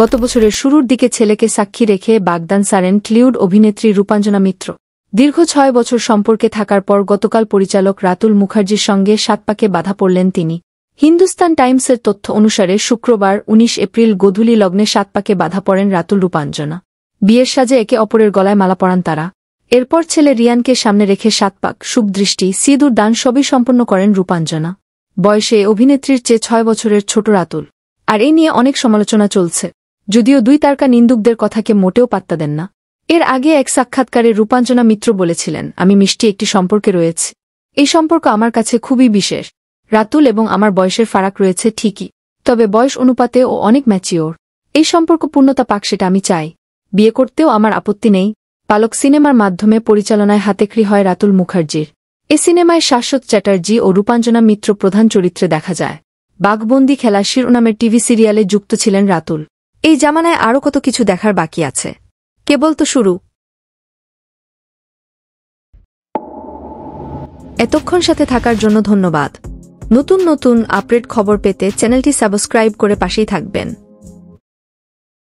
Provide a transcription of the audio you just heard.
গত বছরের শুরুর দিকে ছেলেকে সাক্ষী রেখে বাগদান সারেন টলিউড অভিনেত্রী রূপাঞ্জনা মিত্র। দীর্ঘ ৬ বছর সম্পর্কে থাকার পর গতকাল পরিচালক রাতুল মুখার্জির সঙ্গে সাতপাকে বাধা পড়লেন তিনি। হিন্দুস্তান টাইমসের তথ্য অনুসারে শুক্রবার ১৯ এপ্রিল গোধূলি লগ্নে সাতপাকে বাধা পড়েন রাতুল রূপাঞ্জনা। বিয়ের সাজে একে অপরের গলায় মালা পরান তারা। এরপর ছেলে রিয়ানকে সামনে রেখে সাতপাক, শুভদৃষ্টি, সিঁদুর দান সবই সম্পন্ন করেন রূপাঞ্জনা। বয়সে অভিনেত্রীর চেয়ে ৬ বছরের ছোট রাতুল। আর এ নিয়ে অনেক সমালোচনা চলছে, যদিও দুই তারকা নিন্দুকদের কথাকে মোটেও পাত্তা দেন না। এর আগে এক সাক্ষাৎকারে রূপাঞ্জনা মিত্র বলেছিলেন, আমি মিষ্টি একটি সম্পর্কে রয়েছি। এই সম্পর্ক আমার কাছে খুবই বিশেষ। রাতুল এবং আমার বয়সের ফারাক রয়েছে ঠিকই, তবে বয়স অনুপাতে ও অনেক ম্যাচিওর। এই সম্পর্ক পূর্ণতা পাক, সেটা আমি চাই। বিয়ে করতেও আমার আপত্তি নেই। পালক সিনেমার মাধ্যমে পরিচালনায় হাতেখড়ি হয় রাতুল মুখার্জির। এ সিনেমায় শাশ্বত চ্যাটার্জি ও রূপাঞ্জনা মিত্র প্রধান চরিত্রে দেখা যায়। বাঘবন্দি খেলা শিরোনামের টিভি সিরিয়ালে যুক্ত ছিলেন রাতুল। এই জামানায় আরও কত কিছু দেখার বাকি আছে, কেবল তো শুরু। এতক্ষণ সাথে থাকার জন্য ধন্যবাদ। নতুন নতুন আপডেট খবর পেতে চ্যানেলটি সাবস্ক্রাইব করে পাশেই থাকবেন।